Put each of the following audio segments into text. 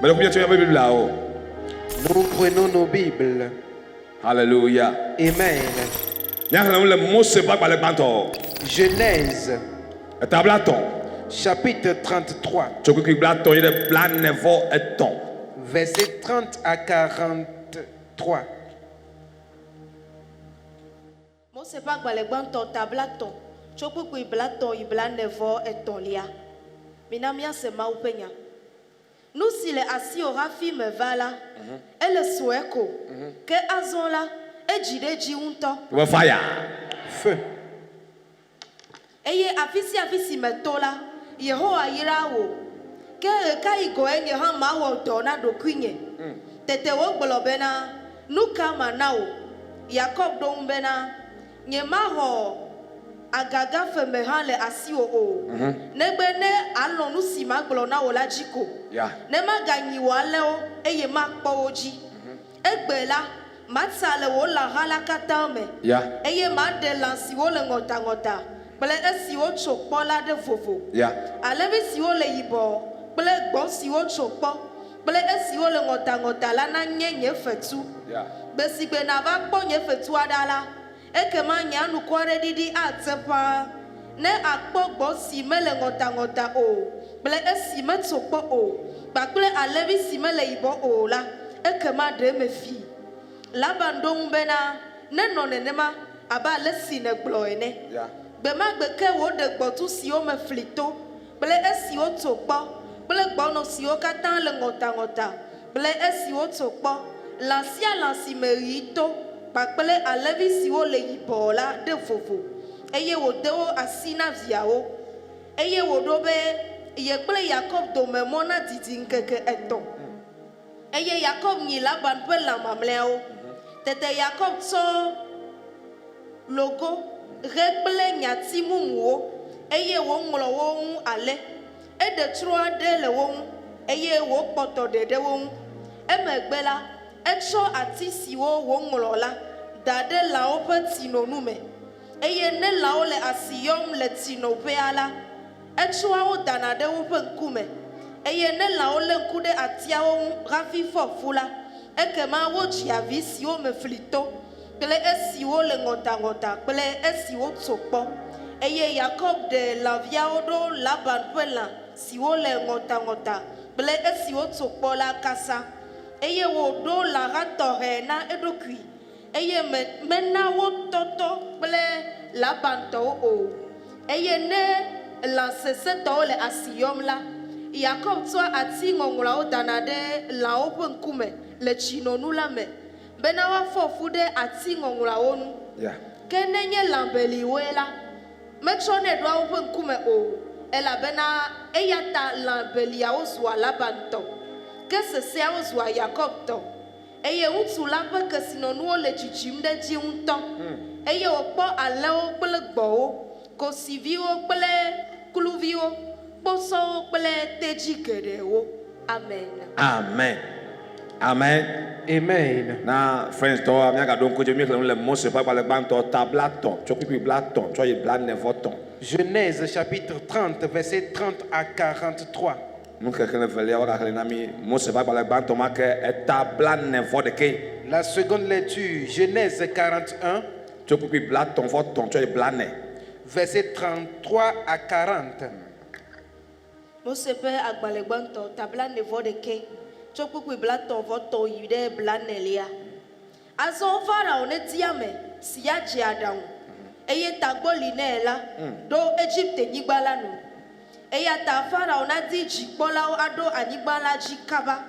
Mais combien tu as la Bible là-haut? Nous prenons nos Bibles. Alléluia. Amen. Genèse. Chapitre 33. Verset 30 à 43. Mose pas gbalegbanto tablaton. Chokuku iblaton iblanevo etolia. Minamia se maupenya. Nous si le assis au rafi me vala. Et le soueko. Que azola. Et jide jiunto. Fire. Feu. Eye afisi me tola. Yehowa yirawo. Que kaigo enye hama wo dona do kwinye. Tete wo globena. Nuka manao. Jacob dombena. Nyemaho agaga femehan le asi o. Nebene alon nu si maglo na ola jiko. Ne maganyi waleo eye makpo oji. Egbela matsa le wo la halakata me. Eye madela si wo le ngota ngota. Ble esi wo chokpo la de vovo. Alebi si wo le yibo. Ble gbo si wo chokpo. Ble esi wo le ngota ngota la na nye fetu. Besigbe na va kpo nye fetu adala. Ekema nyanu kware didi atepa ne akpogbo si mele ngota ngota o ble esi metokpo o bakple alevi si mele ibo o la ekema de mefi labandong bena ne nonenema aba lesi ne gloene bema gbeke wo de gbotu si o me flito ble esi o tokpo ble gbono si o katan le ngota ngota ble esi o tokpo lansi merito Bakpele alevi si wo le yibola de vovo. Eye wo de wo asina viawo. Eye wo do be yekple Jacob do memona didi nkeke eto. Eye Jacob ni Laban pe la mamleo. Tete Jacob so logo reple nyati mumuo. Eye wo nglo wo ale. E de troa de le wo. Eye wo poto de wo. Emegbela Echo ati siwo wongolola dade lao pe tino nume eye ne lao le asiyom le tino peala echo awo danade wo pe nkume eye ne lao le nkude atia wo rafi fofula ekema wo jiavi siwo me flito pele esiwo le ngota pele esiwo tokpo eye Jacob de lavia odo Laban pela siwo le ngota pele esiwo tokpo la kasa eye wo do la rato na edokui eye mena wo toto ble Labanto o eye ne la seseto le asiyom la Jacob so ati ngongla o danade la open kume le chinonu la me bena wa fofude ati ngongla onu kenenye lambeli wela mechone do open kume o ela bena eyata lambeli ya oswa Labanto que ce soit aux Jacob to eye utu la pe que sinonu le chichim de ji unto eye opo ale o ple gbo ko sivi o ple kluvi o poso o ple teji gede o amen na friends to amia ga don ko je mi kle le mo se pa le banto tablaton cho pipi blaton cho ye blan ne voton Genèse chapitre 30 verset 30 à 43. La seconde lecture, Genèse 41, verset 33 à 40. Mose pe agbalegbanto tabla nevo de ke chokuku blato voto yude blanelia azo fara onetiame siya jiadaun eye tagboli nela do Egypte nyigbala no eya ta fara onadi jikpola ado anyigbala jikaba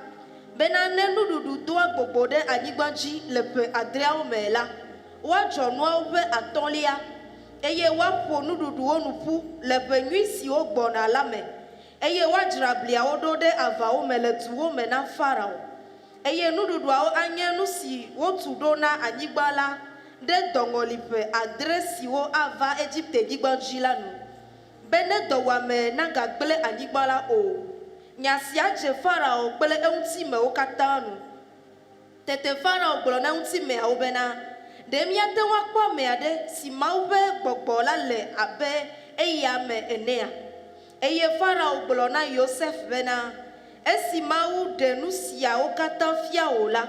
bena nenu dudu to agbogbo de anyigbaji lepe adria omela wa jonua obe atolia eye wa po nududu onupu lepe nwisi ogbona lame eye wa jirablia odo de ava omele tuwo mena farao eye nududu ao anyenu si wotu do na anyigbala de dongolipe adresi wo ava Egypte nyigbaji lanu bene dowame na gagbele anyigbala o nyasia je farao gbele eunti me o katanu tete farao gbolo na eunti me o bena demia te wa kwa me ade si maube gbogbo la le abe eya me enea eye farao gbolo na Joseph bena esi mawu de nu siawo katã fia wo la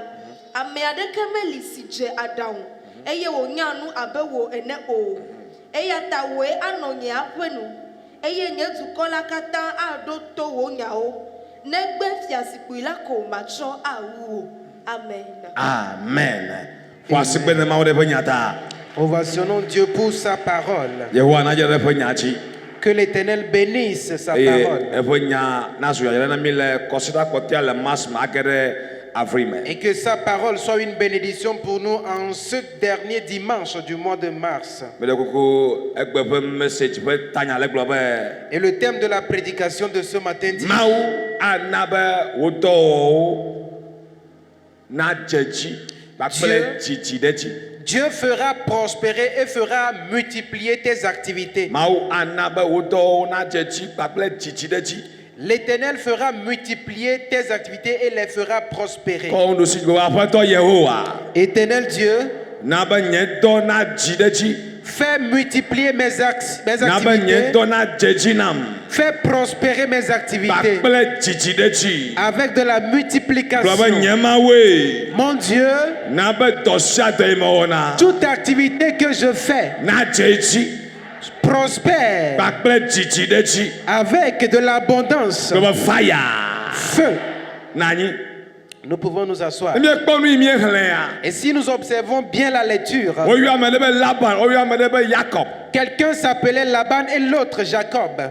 ame aɖeke meli si dze aɖaŋu eye wònya nu abe wò ene o eya ta wòe anɔ nye aƒe nu eye nye dukɔ la katã aɖo to wò nyawo negbe fiazikpui la ko matsɔ awu wo amen. Amen. Voici que le mauvais peñata. Ovationnons Dieu pour sa parole. Yehowa na jere peñachi. Que l'Éternel bénisse sa parole. Et que sa parole soit une bénédiction pour nous en ce dernier dimanche du mois de mars. Et le thème de la prédication de ce matin dit Dieu fera prospérer et fera multiplier tes activités. L'Éternel fera multiplier tes activités et les fera prospérer. Éternel Dieu, fais multiplier mes activités. Fais prospérer mes activités avec de la multiplication. Mon Dieu, toute activité que je fais prospère avec de l'abondance. Feu. Nous pouvons nous asseoir. Et si nous observons bien la lecture, quelqu'un s'appelait Laban et l'autre Jacob.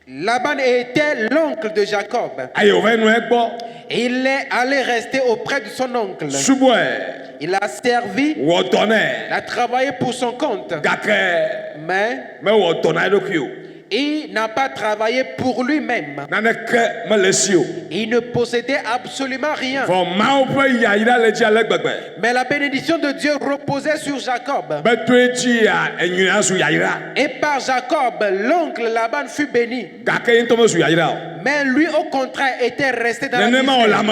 Laban était l'oncle de Jacob. Et il est allé rester auprès de son oncle. Il a servi, il a travaillé pour son compte. Mais il n'a pas travaillé pour lui-même. Il ne possédait absolument rien. Mais la bénédiction de Dieu reposait sur Jacob. Et par Jacob, l'oncle Laban fut béni. Mais lui, au contraire, était resté dans la misère.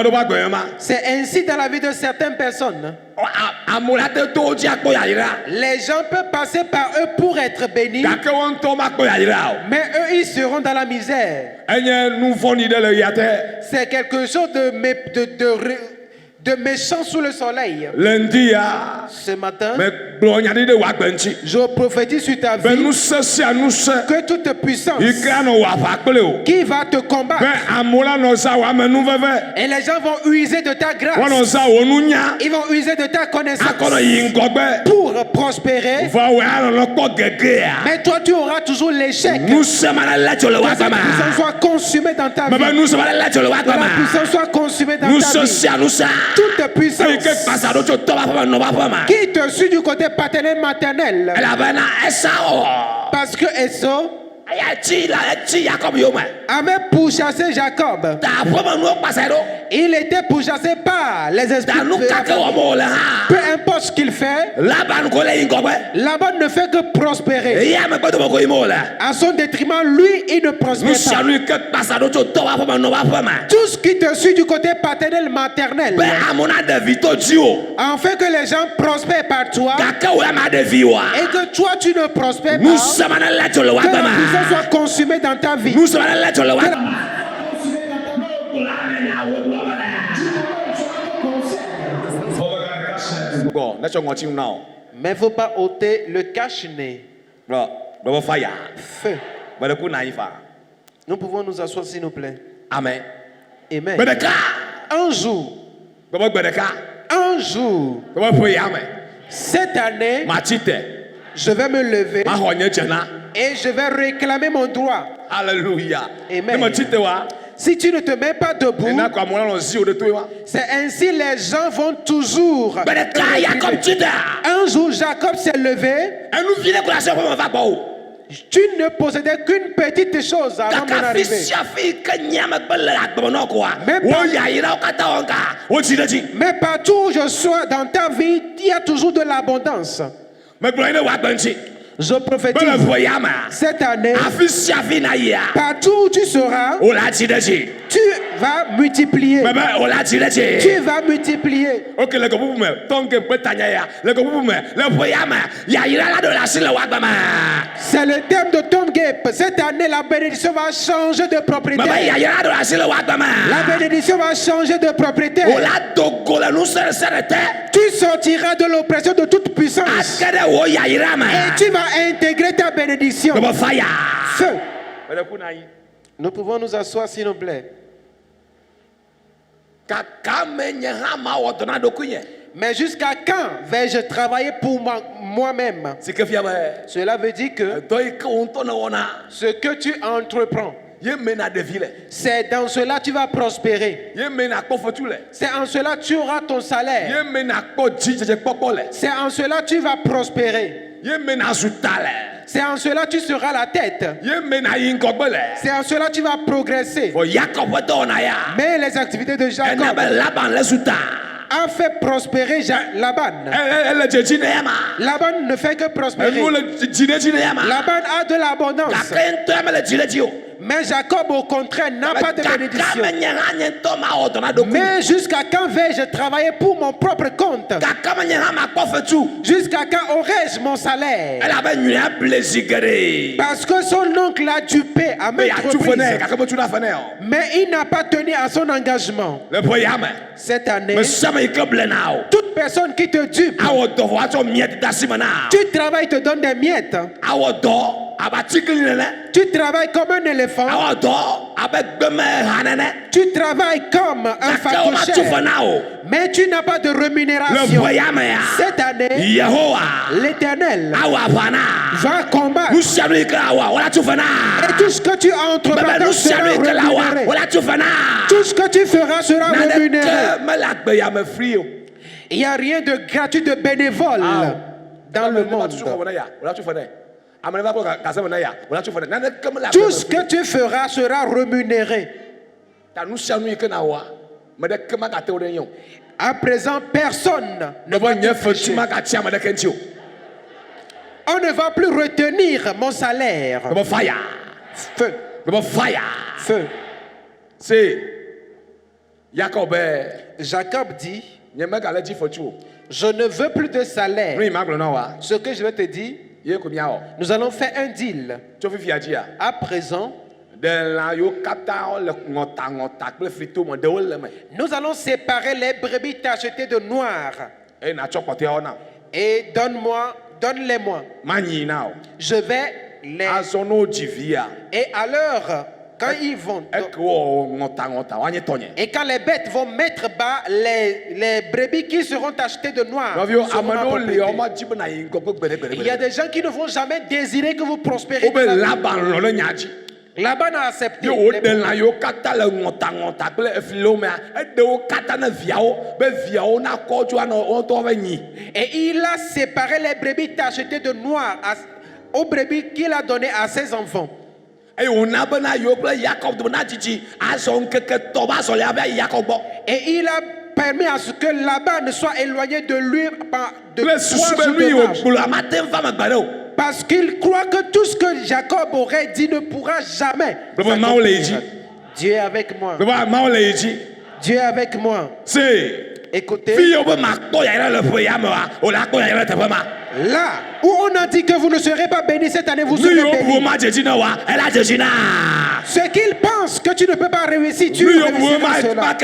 C'est ainsi dans la vie de certaines personnes. Les gens peuvent passer par eux pour être bénis, mais eux, ils seront dans la misère. C'est quelque chose de méchant sous le soleil. Lundi, ce matin, je prophétise sur ta vie que toute puissance qui va te combattre, et les gens vont user de ta grâce, ils vont user de ta connaissance pour prospérer. Mais toi, tu auras toujours l'échec. Que la puissance soit consumée dans ta vie. Que la puissance soit consumée dans ta vie. Toute puissance qui te suit du côté paternel maternel. Parce que Esau a même pourchassé Jacob. Il était pourchassé par les esprits. Peu importe ce qu'il fait, Laban ne fait que prospérer. À son détriment, lui, il ne prospère pas. Tout ce qui te suit du côté paternel maternel, en fait que les gens prospèrent par toi et que toi tu ne prospères pas, que la puissance soit consumée dans ta vie. Mais il ne faut pas ôter le cache-nez. Feu. Nous pouvons nous asseoir s'il nous plaît. Amen. Amen. Un jour, cette année, je vais me lever et je vais réclamer mon droit. Alléluia. Amen. Si tu ne te mets pas debout, c'est ainsi les gens vont toujours. Un jour, Jacob s'est levé. Tu ne possédais qu'une petite chose avant mon arrivée. Mais partout où je sois dans ta vie, il y a toujours de l'abondance. Je prophétise cette année, partout où tu seras, Tu vas multiplier. Tu vas multiplier. Ok, le groupe me, tant que peut tanya, le groupe me, le voyama, ya ira la de la sile wabama. C'est le thème de Tom Gap. Cette année, la bénédiction va changer de propriétaire. La bénédiction va changer de propriétaire. Tu sortiras de l'oppression de toute puissance. Et tu vas intégrer ta bénédiction. Feu. Nous pouvons nous asseoir s'il vous plaît. Mais jusqu'à quand vais-je travailler pour moi-même? Cela veut dire que ce que tu entreprends, c'est dans cela tu vas prospérer. C'est en cela tu auras ton salaire. C'est en cela tu vas prospérer. C'est en cela tu seras la tête. C'est en cela tu vas progresser. Mais les activités de Jacob a fait prospérer Laban. Laban ne fait que prospérer. Laban a de l'abondance. Mais Jacob, au contraire, n'a pas de bénédiction. Mais jusqu'à quand vais-je travailler pour mon propre compte? Jusqu'à quand aurai-je mon salaire? Parce que son oncle l'a dupé à maintes reprises. Mais il n'a pas tenu à son engagement. Cette année, toute personne qui te dupe, tu travailles, te donne des miettes. Tu travailles comme un éléphant. Tu travailles comme un phacochère. Mais tu n'as pas de rémunération. Cette année, l'Éternel va combattre. Et tout ce que tu entreprends sera rémunéré. Tout ce que tu feras sera rémunéré. Il n'y a rien de gratuit, de bénévole dans le monde. Tout ce que tu feras sera rémunéré. À présent, personne ne va te toucher. On ne va plus retenir mon salaire. Feu. Feu. C'est Jacob dit, je ne veux plus de salaire. Ce que je vais te dire, nous allons faire un deal. À présent, nous allons séparer les brebis tachetées de noir. Et donne-les-moi. Je vais les... Et à l'heure, quand ils vont... Et quand les bêtes vont mettre bas les brebis qui seront tachetées de noir. Il y a des gens qui ne vont jamais désirer que vous prospérez. Laban a accepté. Et il a séparé les brebis tachetées de noir aux brebis qu'il a donné à ses enfants. Et il a permis à ce que Laban soit éloigné de lui de 3 jours de marche. Parce qu'il croit que tout ce que Jacob aurait dit ne pourra jamais. Dieu est avec moi. Dieu est avec moi. Écoutez. Là où on a dit que vous ne serez pas béni cette année, vous serez béni. Ce qu'il pense que tu ne peux pas réussir, tu réussiras cela.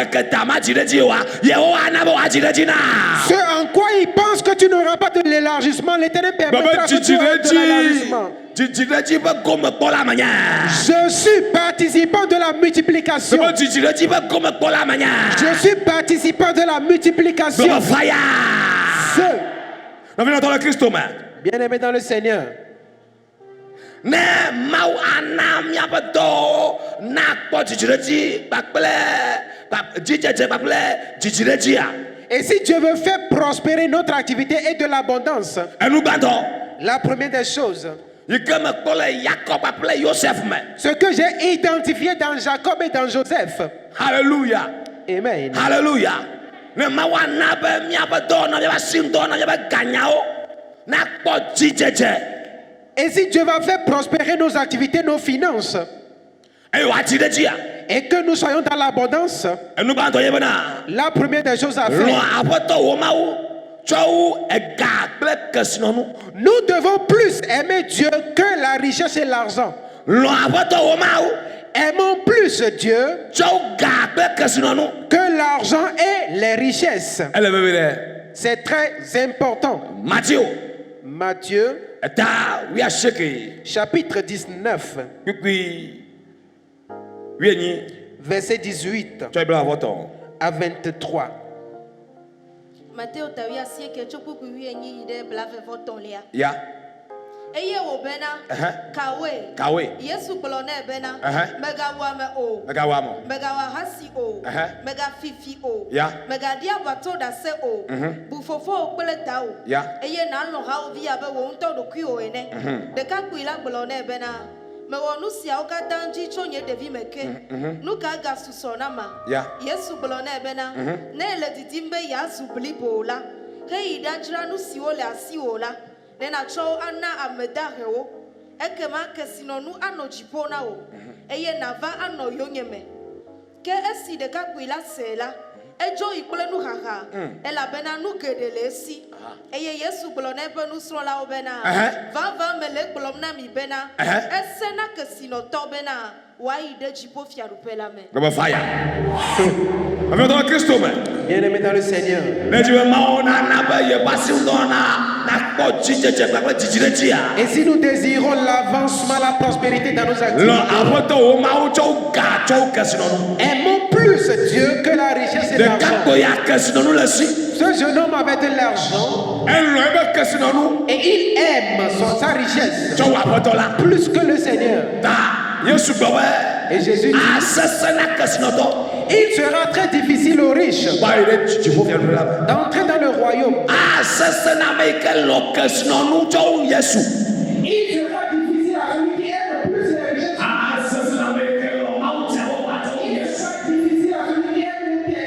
Ce en quoi il pense que tu n'auras pas de l'élargissement, l'Éternel permettra que tu aies de l'élargissement. Je suis participant de la multiplication. Je suis participant de la multiplication. Feu. Bien-aimé dans le Seigneur. Et si Dieu veut faire prospérer notre activité et de l'abondance, la première des choses, ce que j'ai identifié dans Jacob et dans Joseph. Alléluia. Amen. Alléluia. Et si Dieu va faire prospérer nos activités, nos finances, et que nous soyons dans l'abondance, la première des choses à faire, nous devons plus aimer Dieu que la richesse et l'argent. Aimons plus Dieu que l'argent et les richesses. C'est très important. Matthieu chapitre 19 verset 18 à 23. Matthieu tawia sie ke choku ku wi enyi ide blave voton lia. Ya. Eye wo bena kawe Yesu kolone bena mega wa me o mega wa hasi o mega fifi o mega dia bato da se o bu fofo o pele ta o eye na lo ha o vi abe wo nto do ku o ene de ka ku ila kolone bena me wo nu sia o ka danji chonye devi meke nu ka ga suso na ma Yesu kolone bena ne le didimbe ya su blibo la ke ida jira nu si o le asi o la nena cho ana amedahewo ekema kesinonu anojipo na o eye nava ano yonyeme ke esi de kakwila sela ejo iplenu haha ela bena nu gedele si eye Yesu glone benu srola obena va mele glomna mi bena esena kesino to bena wa ide jipo fiarupela me Go fire. Avec dans Christ bien-aimé dans le Seigneur. Et si nous désirons l'avancement, la prospérité dans nos activités, aimons plus Dieu que la richesse et l'argent. Ce jeune homme avait de l'argent et il aime sa richesse plus que le Seigneur. Et Jésus dit, il sera très difficile aux riches d'entrer dans le royaume. Il sera difficile à celui qui aime plus les richesses. Il sera difficile à celui qui aime le bien.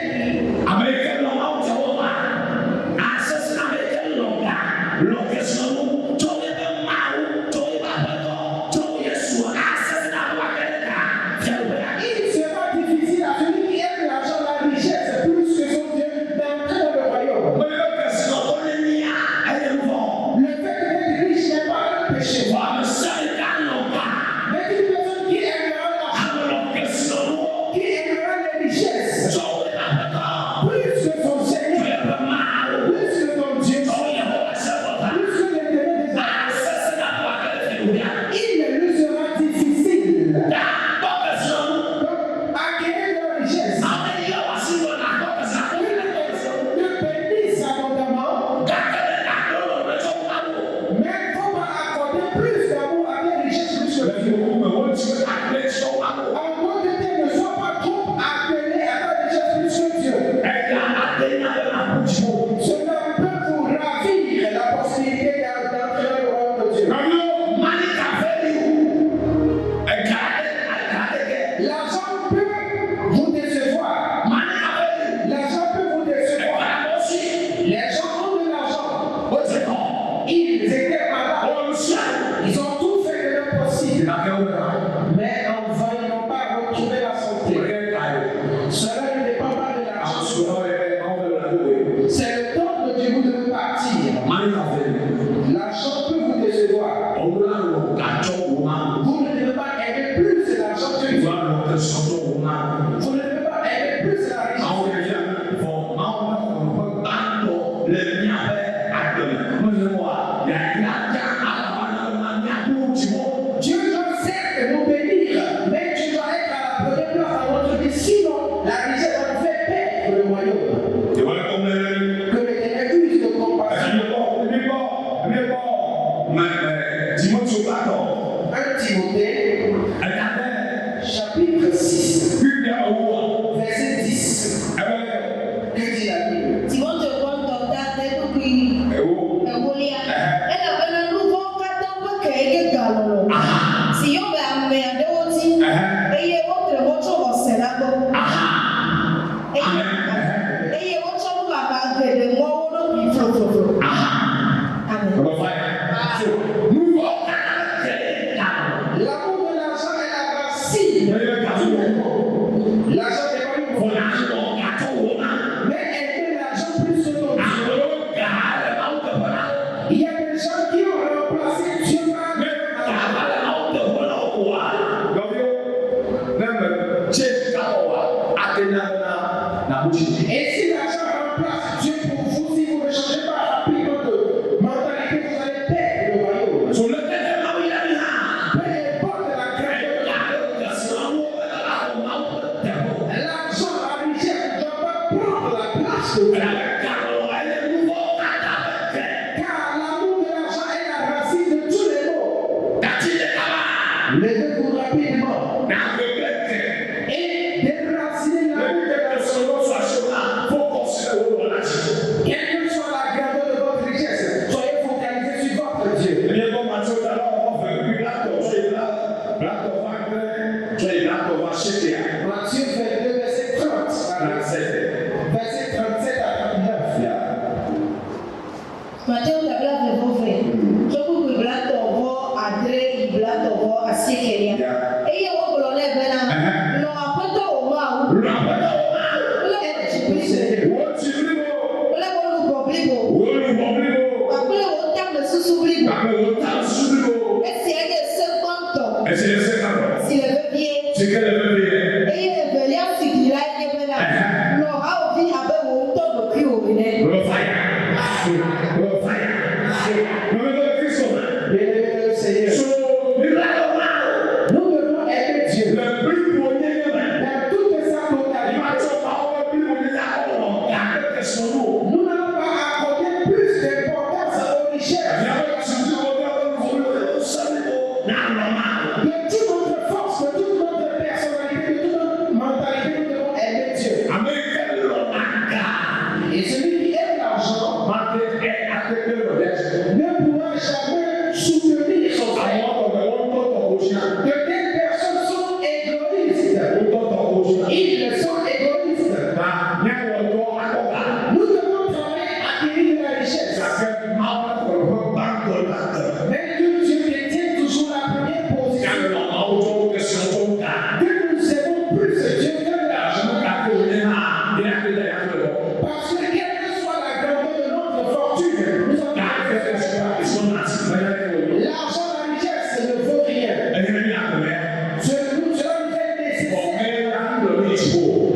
Et déraciner la quelle que soit la grandeur de votre richesse, soyez focalisés sur votre Dieu. Matthieu 22, verset 30. Verset 37 à 39. Mateo tabla vevove. Choku kublato vo adre iblato vo asikeria. Eye wo bolole bena. No apoto o ma. Ole e chiprise. Ole wo lu boblibo. Abule wo tam susu blibo. Esi ege se konto. Si le veut bien. Eye velia sikira ege bena. No ha obi abe wo to no ki o bine. Bien-aimé le Seigneur, nous devons aimer Dieu dans toute sa totalité. Nous n'allons pas accorder plus d'importance aux richesses. De toute notre force, de toute notre personnalité, de toute notre mentalité, nous devons aimer Dieu. Et celui qui aime l'argent ne pourra jamais soutenir son frère. De telles personnes sont égoïstes. Ils sont égoïstes. Nous devons travailler à acquérir de la richesse. Mais que Dieu détient toujours la première position. Que nous aimons plus Dieu que l'argent. Parce que quelle que soit la grandeur de notre fortune, nous avons l'argent, la richesse ne vaut rien. Cela nous est nécessaire.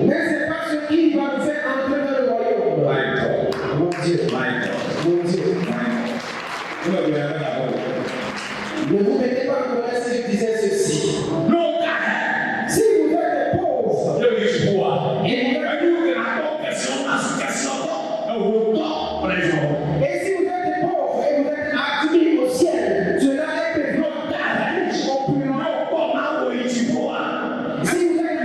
Mais ce n'est pas ce qui va nous faire entrer dans le royaume. Mon Dieu. Mon Dieu. Ne vous mettez pas en colère si je disais ceci. Si vous êtes pauvre et vous et si vous êtes pauvre et vous êtes admis au ciel, cela est prévu au plus loin. Si vous êtes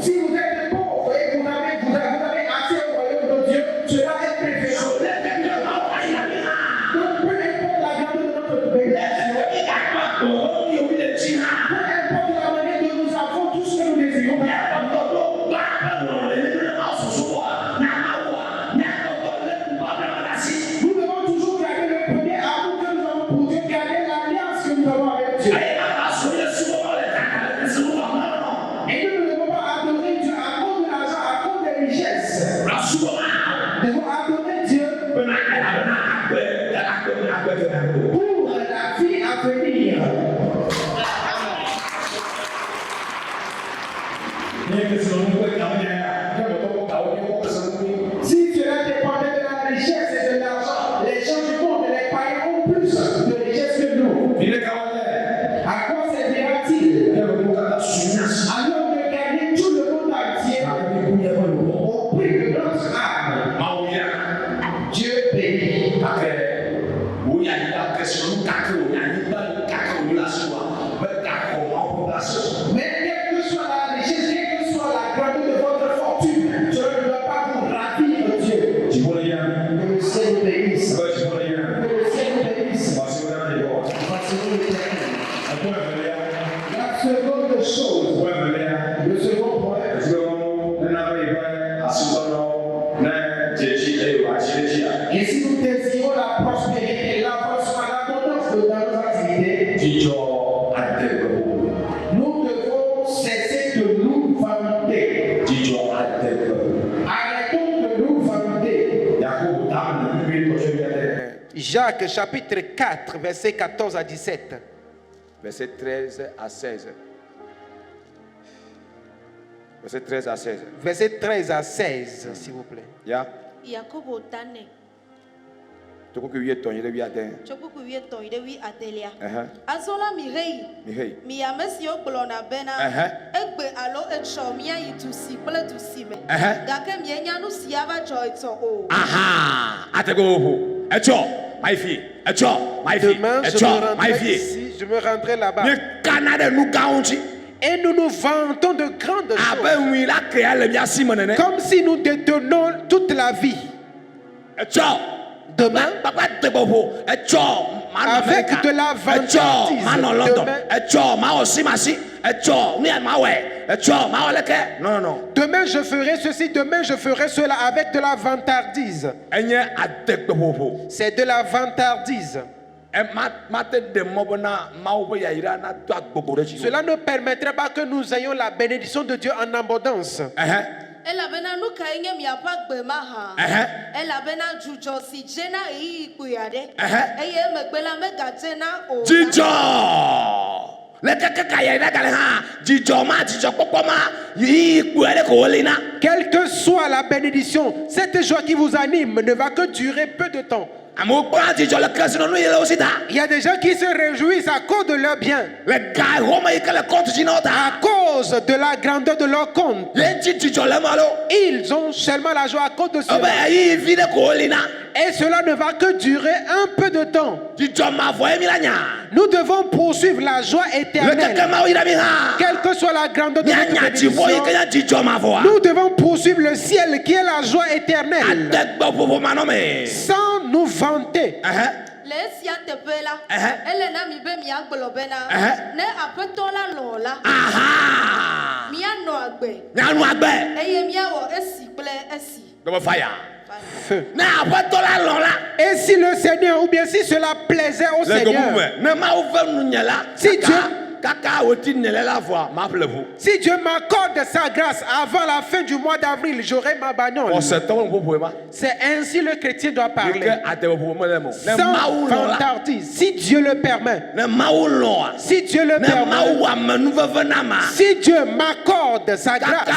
si vous êtes pauvre et vous avez accès au royaume de Dieu, cela est prévu. Donc peu importe la grandeur de notre bénédiction, peu importe la manière dont nous avons tout ce que nous désirons, nous devons toujours garder le premier amour que nous avons pour Dieu, garder l'alliance que nous avons avec Dieu. Et nous ne devons pas adorer Dieu à cause de l'argent, à cause des richesses. Nous devons adorer Dieu pour la vie à venir. Si cela dépendait de la richesse et de l'argent, les gens du monde, les païens ont plus de richesse que nous. À quoi servira-t-il alors de gagner tout le monde entier au prix de notre âme? Dieu bénit. Mais quelle que soit la richesse, quelle que soit la grandeur de votre fortune, cela ne doit pas vous ravir Dieu. Que le ciel vous bénisse. Que le ciel vous bénisse. La seconde chose, le second point, et si nous désirons la prospérité, l'avancement, l'abondance dans nos activités, nous devons cesser de nous vanter. Arrêtons de nous vanter. Jacques chapitre 4, versets 14 à 17. Verset 13 à 16. Verset 13 à 16. Verset 13 à 16, s'il vous plaît. Ya. Yakobo tane. Toko ki wiye ton yele wiye aten. Choku kuye ton ide wi atelia. Azola mi rei. Mi amesi ogbona bena. Egbe alo echomia itusi ple tusi me. Gake mi enya nu siava joy to o. Aha. Atego ho. Echo. Maifi. Demain, je me rendrai ici, je me rendrai là-bas. Et nous nous vantons de grandes choses. Comme si nous détenons toute la vie. Demain, avec de la vantardise. Non. Demain je ferai ceci, demain je ferai cela avec de la vantardise. C'est de la vantardise. Cela ne permettrait pas que nous ayons la bénédiction de Dieu en abondance. Ela bena nuka inge miapa gbema ha. Ela bena jujo si jena eyi kuyade. Eye megbela mega jena o. Jijo. Quelle que soit la bénédiction, cette joie qui vous anime ne va que durer peu de temps. Il y a des gens qui se réjouissent à cause de leur bien, à cause de la grandeur de leur compte. Ils ont seulement la joie à cause de cela. Et cela ne va que durer un peu de temps. Nous devons poursuivre la joie éternelle. Quelle que soit la grandeur de notre bénédiction, nous devons poursuivre le ciel qui est la joie éternelle. Sans nous vanter. Lesia tepela. Ele na mi be mi agbolo bena. Ne apeto la lola. Mi ano agbe. Eye mi awo esi ple esi. Feu. Et si le Seigneur, ou bien si cela plaisait au Seigneur, si Dieu m'accorde sa grâce avant la fin du mois d'avril, j'aurai ma bagnole. C'est ainsi le chrétien doit parler. Sans vantardise, si Dieu le permet. Si Dieu le permet. Si Dieu m'accorde sa grâce,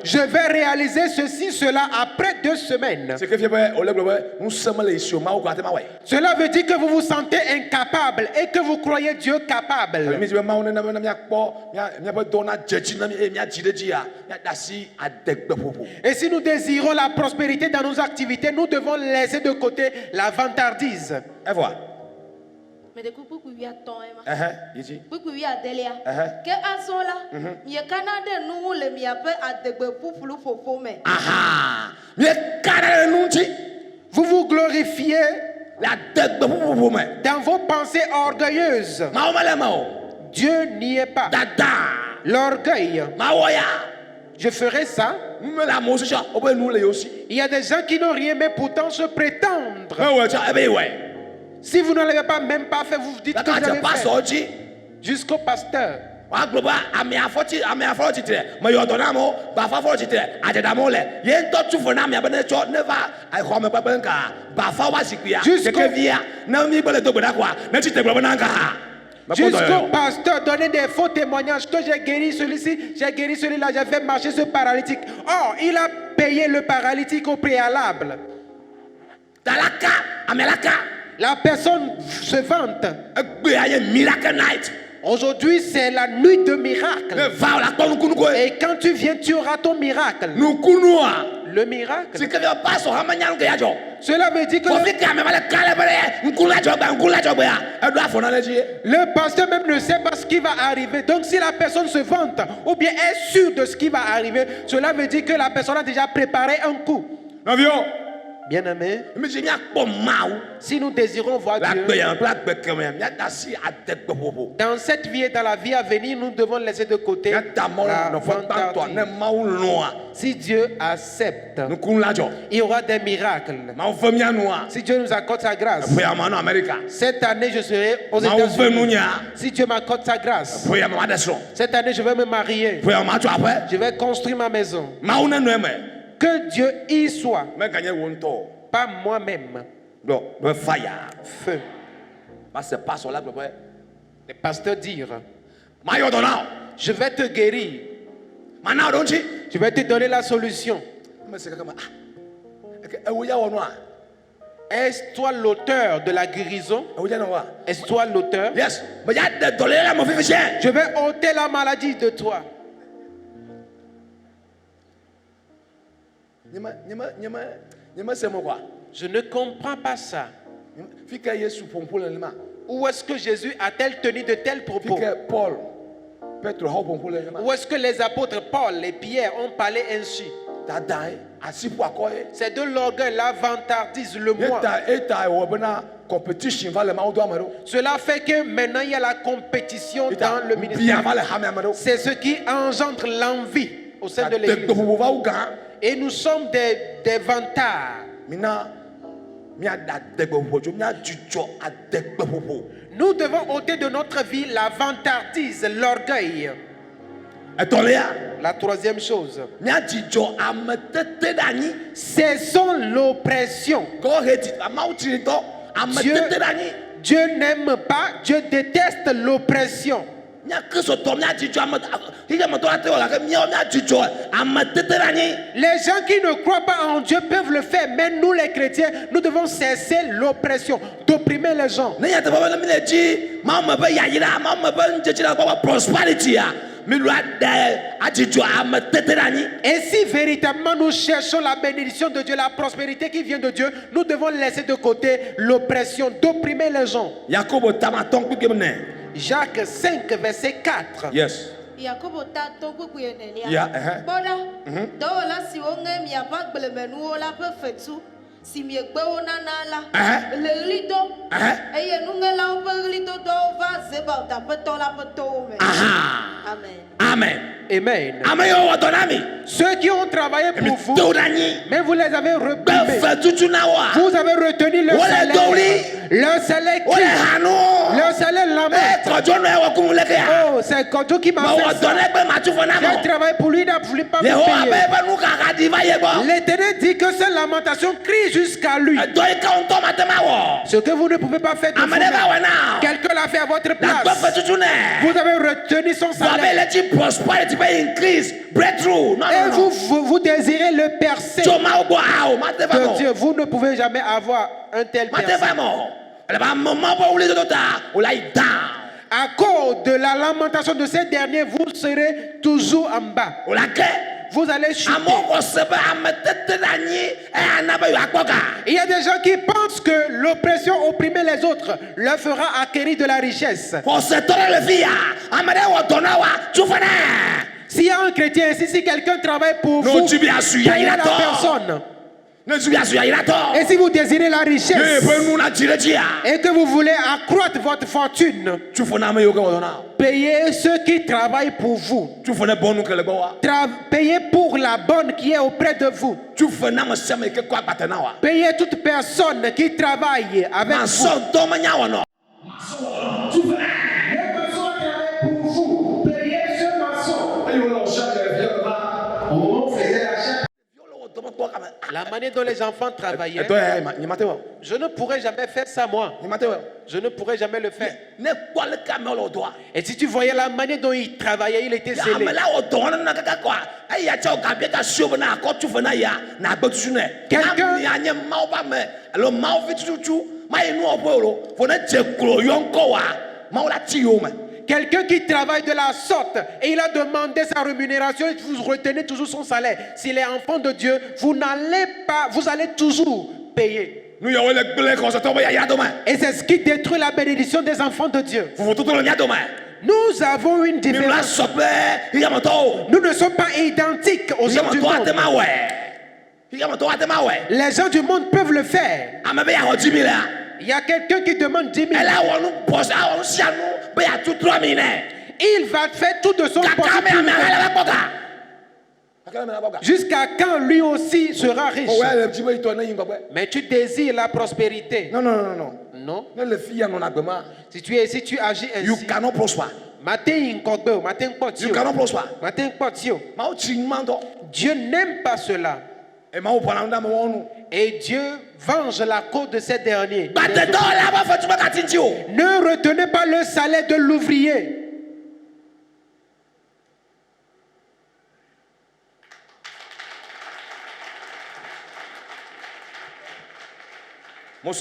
je vais réaliser ceci, cela après 2 semaines. Cela veut dire que vous vous sentez incapable et que vous croyez Dieu capable. Et si nous désirons la prospérité dans nos activités, nous devons laisser de côté la vantardise. Mais de coups pour lui attendre. Pour lui adelia. Que azola. Ye Canada nous le mi appelle à degbe pour flou fofo mais. Vous vous glorifiez dans vos pensées orgueilleuses. Dieu n'y est pas. L'orgueil. Je ferai ça. Il y a des gens qui n'ont rien mais pourtant se prétendre. Si vous ne l'avez pas même pas fait, vous vous dites que vous avez fait. Jusqu'au pasteur. Jusqu'au pasteur donner des faux témoignages que j'ai guéri celui-ci, j'ai guéri celui-là, j'ai fait marcher ce paralytique. Or, il a payé le paralytique au préalable. La personne se vante. Aujourd'hui, c'est la nuit de miracle. Et quand tu viens, tu auras ton miracle. Le miracle. Cela veut dire que le pasteur même ne sait pas ce qui va arriver. Donc si la personne se vante ou bien est sûre de ce qui va arriver, cela veut dire que la personne a déjà préparé un coup. Bien-aimé, si nous désirons voir Dieu, dans cette vie et dans la vie à venir, nous devons laisser de côté la vantardise. Si Dieu accepte, il y aura des miracles. Si Dieu nous accorde sa grâce, cette année je serai aux États-Unis. Si Dieu m'accorde sa grâce, cette année je vais me marier. Je vais construire ma maison. Que Dieu y soit. Pas moi-même. Feu. Les pasteurs dire, je vais te guérir. Je vais te donner la solution. Est-ce toi l'auteur de la guérison? Est-ce toi l'auteur? Je vais ôter la maladie de toi. Je ne comprends pas ça. Où est-ce que Jésus a-t-il tenu de tels propos? Où est-ce que les apôtres Paul et Pierre ont parlé ainsi? C'est de l'orgueil, la vantardise, le moi. Cela fait que maintenant il y a la compétition dans le ministère. C'est ce qui engendre l'envie au sein de l'église. Et nous sommes des vantards. Nous devons ôter de notre vie la vantardise, l'orgueil. La troisième chose, cessons l'oppression. Dieu n'aime pas, Dieu déteste l'oppression. Les gens qui ne croient pas en Dieu peuvent le faire, mais nous les chrétiens, nous devons cesser l'oppression, d'opprimer les gens. Et si véritablement nous cherchons la bénédiction de Dieu, la prospérité qui vient de Dieu, nous devons laisser de côté l'oppression, d'opprimer les gens. Jacques 5, verset 4. Yes. Yeah. Si mi egbe wo nana la le ɣli do eye nuŋela woƒe ɣlidodo va zeba tapetɔ la ƒe towo me. Amen. Amen. Amen. Amen. Ceux qui ont travaillé pour vous, mais vous les avez reprimés. Vous avez retenu leur salaire. Leur salaire qui? Leur salaire lamente. Oh, c'est Kodjo qui m'a fait ça. J'ai travaillé pour lui, il n'a voulu pas me payer. L'Éternel dit que cette lamentation crie jusqu'à lui. Ce que vous ne pouvez pas faire de vous-même, quelqu'un l'a fait à votre place. Vous avez retenu son salaire. Et vous désirez le percer de Dieu. Vous ne pouvez jamais avoir un tel percé. À cause de la lamentation de ces derniers, vous serez toujours en bas. Vous allez chuter. Il y a des gens qui pensent que l'oppression opprimer les autres leur fera acquérir de la richesse. S'il y a un chrétien ici, si quelqu'un travaille pour vous, payez la personne. Et si vous désirez la richesse et que vous voulez accroître votre fortune, payez ceux qui travaillent pour vous. Payez pour la bonne qui est auprès de vous. Payez toute personne qui travaille avec vous. La manière dont les enfants travaillaient, je ne pourrais jamais faire ça moi. Je ne pourrais jamais le faire. Et si tu voyais la manière dont il travaillait, il était zélé. Quelqu'un qui travaille de la sorte et il a demandé sa rémunération et vous retenez toujours son salaire. S'il est enfant de Dieu, vous n'allez pas, vous allez toujours payer. Et c'est ce qui détruit la bénédiction des enfants de Dieu. Nous avons une différence. Nous ne sommes pas identiques aux gens du monde. Les gens du monde peuvent le faire. Il y a quelqu'un qui demande 10 000. Il va faire tout de son possible jusqu'à quand lui aussi sera riche. Mais tu désires la prospérité. Non. Si tu agis ainsi, you cannot prosper. Dieu n'aime pas cela. Et Dieu venge la cause de ces derniers. Ne retenez pas le salaire de l'ouvrier. Deutéronome.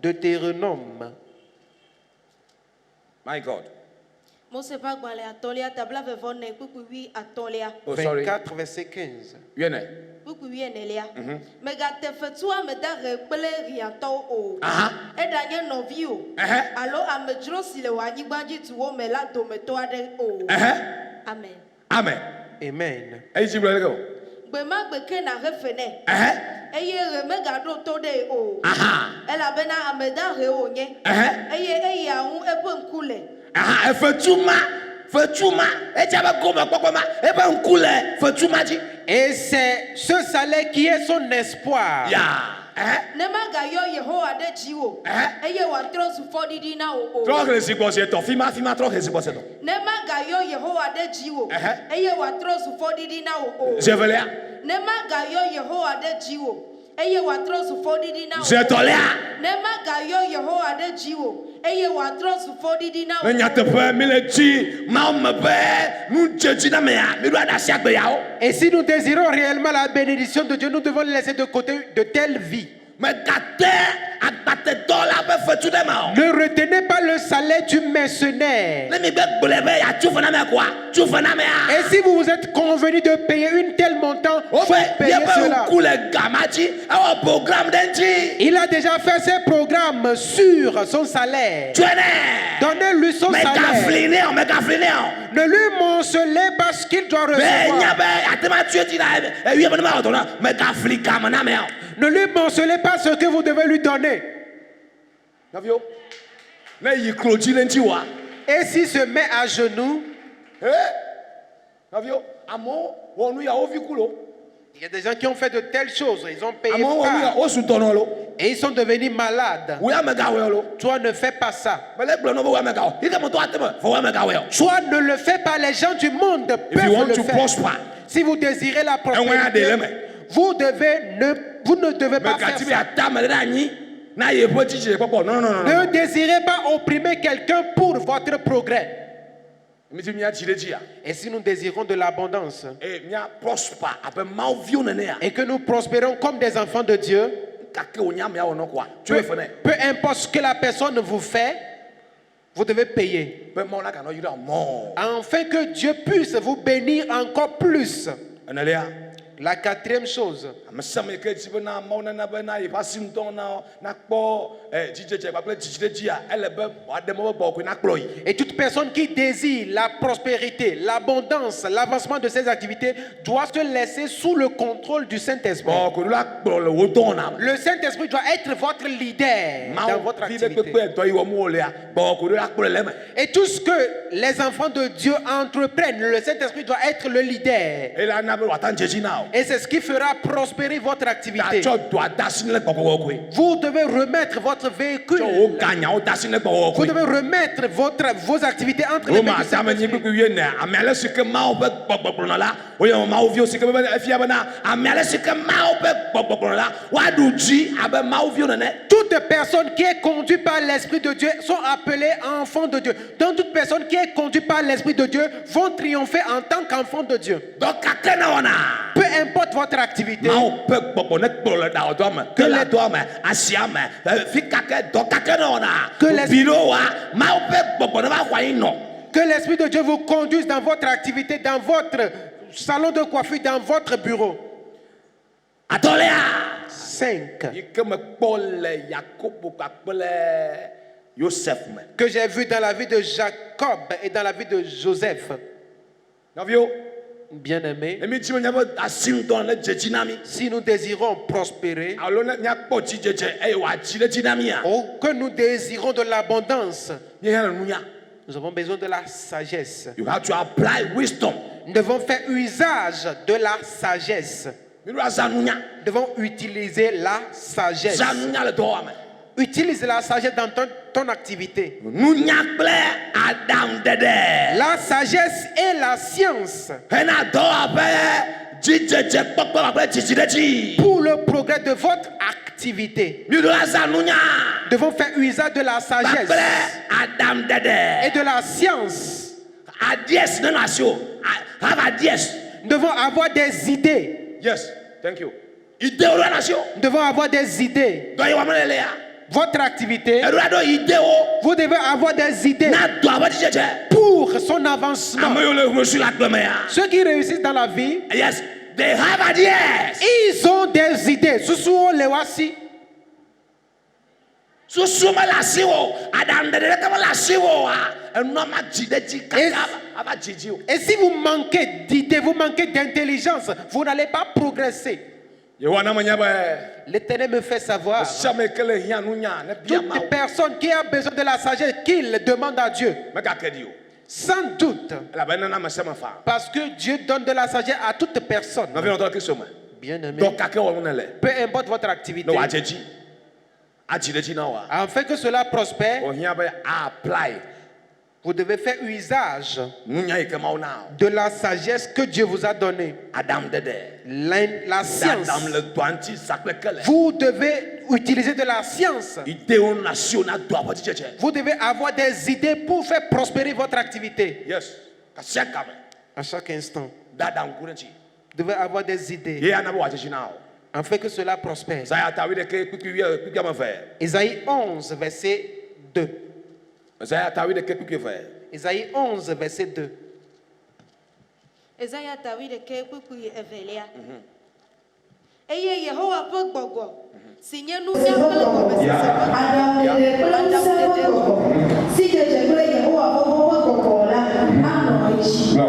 Deutéronome. My God. Mose pas gbalé atolia tabla vevone kukuwi atolia. Oh, sorry. 24, verset 15. Yene. Kukuwi enelia. Me gate fetua me da repele rianto o. E danye novio. Alo amedro si le wanyigbanji tuwo me la do me to ade o. Amen. Amen. Amen. Hey, you brother go. Gbema gbeke na refene. Eye reme gado to de o. Ela bena ameda re onye. Eye ahun ebe nkule. Et c'est ce salaire qui est son espoir. Nemaga yo Yehowa de jiwo. Eye wa trosu fodidi na o. Nemaga yo Yehowa de jiwo. Eye wa trosu fodidi na o. Nemaga yo Yehowa de jiwo. Eye wa trosu fodidi na o. Nemaga yo Yehowa de jiwo. Eye wa trosu fodidi na o. Et si nous désirons réellement la bénédiction de Dieu, nous devons laisser de côté de telles vies. Ne retenez pas le salaire du mercenaire. Et si vous vous êtes convenu de payer une telle montant, payez cela. Il a déjà fait ses programmes sur son salaire. Donnez-lui son salaire. Ne lui mentionez pas ce qu'il doit recevoir. Ne lui mentionnez pas ce que vous devez lui donner. Et s'il se met à genoux, il y a des gens qui ont fait de telles choses. Ils ont payé pas. Et ils sont devenus malades. Toi, ne fais pas ça. Toi, ne le fais pas. Les gens du monde peuvent le faire. Si vous désirez la prospérité, vous ne devez pas faire ça. Ne désirez pas opprimer quelqu'un pour votre progrès. Et si nous désirons de l'abondance et que nous prospérons comme des enfants de Dieu, peu importe ce que la personne vous fait, vous devez payer. Afin que Dieu puisse vous bénir encore plus. La quatrième chose, et toute personne qui désire la prospérité, l'abondance, l'avancement de ses activités doit se laisser sous le contrôle du Saint-Esprit. Le Saint-Esprit doit être votre leader dans votre activité. Et tout ce que les enfants de Dieu entreprennent, le Saint-Esprit doit être le leader. Et c'est ce qui fera prospérer votre activité. Vous devez remettre votre véhicule. Vous devez remettre vos activités entre les mains du Saint-Esprit. Toute personne qui est conduite par l'Esprit de Dieu sont appelées enfants de Dieu. Donc toute personne qui est conduite par l'Esprit de Dieu vont triompher en tant qu'enfants de Dieu. Peu importe votre activité, que l'Esprit de Dieu vous conduise dans votre activité, dans votre salon de coiffure, dans votre bureau. 5. Que j'ai vu dans la vie de Jacob et dans la vie de Joseph. Bien-aimés, si nous désirons prospérer, ou que nous désirons de l'abondance, nous avons besoin de la sagesse. You have to apply wisdom. Nous devons faire usage de la sagesse. Nous devons utiliser la sagesse. Utilise la sagesse dans ton activité. La sagesse est la science pour le progrès de votre activité. Nous devons faire usage de la sagesse et de la science. Nous devons avoir des idées. Yes, thank you. Nous devons avoir des idées. Votre activité, vous devez avoir des idées pour pour son avancement. Ceux qui réussissent dans la vie, yes, they have ideas. ils ont des idées. Susu les voici. Et si vous manquez d'idées, vous manquez d'intelligence, vous n'allez pas progresser. L'Éternel me fait savoir toute personne qui a besoin de la sagesse, qu'il demande à Dieu. Sans doute. Parce que Dieu donne de la sagesse à toute personne. Bien aimé. Peu importe votre activité. Afin que cela prospère, vous devez faire usage de la sagesse que Dieu vous a donnée. La science. Vous devez utiliser de la science. Vous devez avoir des idées pour faire prospérer votre activité. Yes. À chaque instant. Vous devez avoir des idées. Afin que cela prospère. Isaïe 11, verset 2. Isaïe 11, verset 2. Isaïe tawi de ke kukui evelia. Eye Yehowa pe gbogbo. Sinye nu ya kele ko si je kele Yehowa pe gbogbo la ano ichi.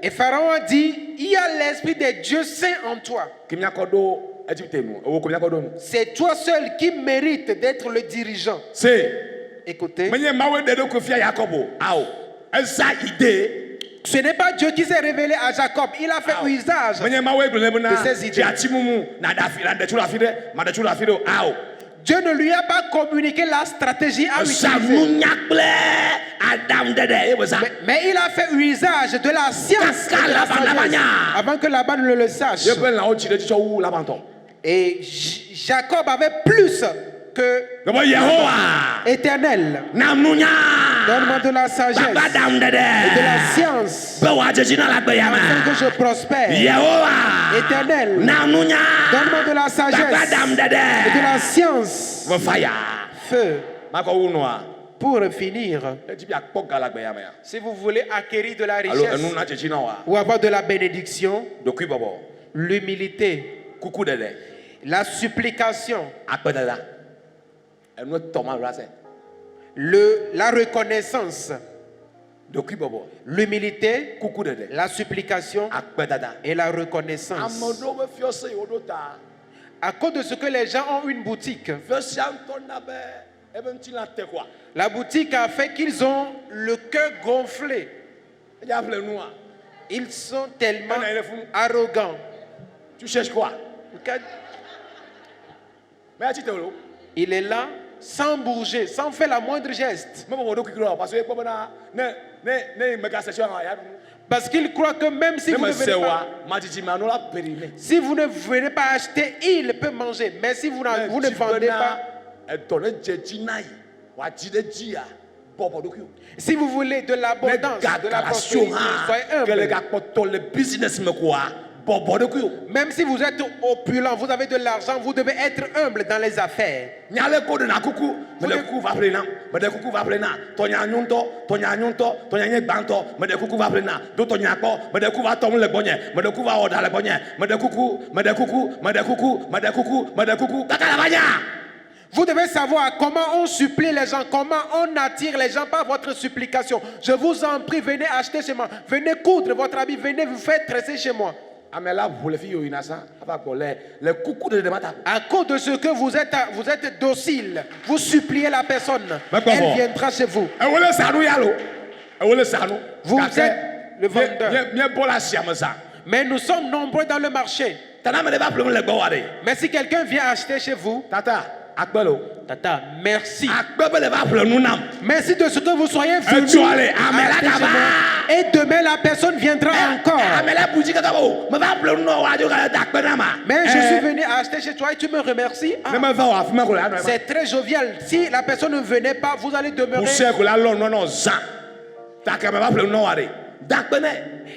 Et Pharaon a dit, il y a l'esprit de Dieu saint en toi. C'est toi seul qui mérite d'être le dirigeant. Écoutez. Ce n'est pas Dieu qui s'est révélé à Jacob. Il a fait usage de ses idées. Dieu ne lui a pas communiqué la stratégie à utiliser. Mais il a fait usage de la science et de la sagesse avant que Laban ne le sache. Et Jacob avait plus que Éternel. Donne-moi de la sagesse et de la science afin que je prospère. Éternel, donne-moi de la sagesse et de la science. Feu. Pour finir, si vous voulez acquérir de la richesse ou avoir de la bénédiction, l'humilité, la supplication, la reconnaissance, l'humilité, la supplication et la reconnaissance. À cause de ce que les gens ont une boutique, la boutique a fait qu'ils ont le cœur gonflé. Ils sont tellement arrogants. Tu cherches quoi? Il est là sans bouger, sans faire la moindre geste. Parce qu'il croit que même si vous ne venez pas acheter, il peut manger. Mais si vous ne vendez pas, si vous voulez de l'abondance, de la prospérité, soyez humble. Même si vous êtes opulent, vous avez de l'argent, vous devez être humble dans les affaires. Vous devez savoir comment on supplie les gens, comment on attire les gens par votre supplication. Je vous en prie, venez acheter chez moi, venez coudre votre habit, venez vous faire tresser chez moi. À cause de ce que vous êtes docile, vous suppliez la personne, elle viendra chez vous. Vous êtes le vendeur. Mais nous sommes nombreux dans le marché. Mais si quelqu'un vient acheter chez vous, Tata, merci. Merci de ce que vous soyez venu acheter chez moi. Et demain la personne viendra encore. Mais je suis venu acheter chez toi et tu me remercies. C'est très jovial. Si la personne ne venait pas, vous allez demeurer.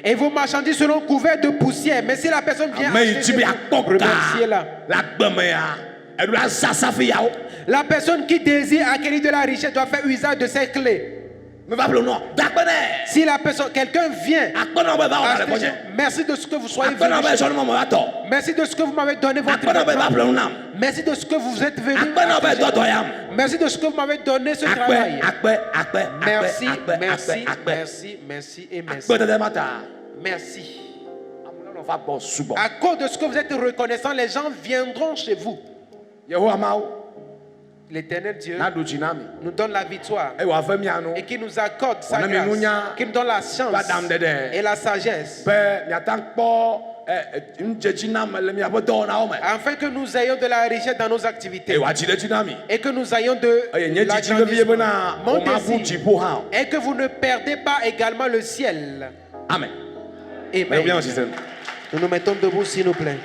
Et vos marchandises seront couvertes de poussière. Mais si la personne vient acheter chez vous, remerciez-la. La personne qui désire acquérir de la richesse doit faire usage de ces clés. Si la personne, quelqu'un vient, acheter, merci de ce que vous soyez venu. Merci de ce que vous m'avez donné votre argent. Merci de ce que vous êtes venu. Merci de ce que vous m'avez donné ce travail. Merci, merci, merci, merci et merci. Merci. À cause de ce que vous êtes reconnaissant, les gens viendront chez vous. L'Éternel Dieu nous donne la victoire et qui nous accorde sa grâce, qui nous donne la chance et la sagesse, afin que nous ayons de la richesse dans nos activités et que nous ayons de l'agrandissement. Mon désir est que vous ne perdez pas également le ciel. Amen. Amen. Nous nous mettons debout, s'il nous plaît.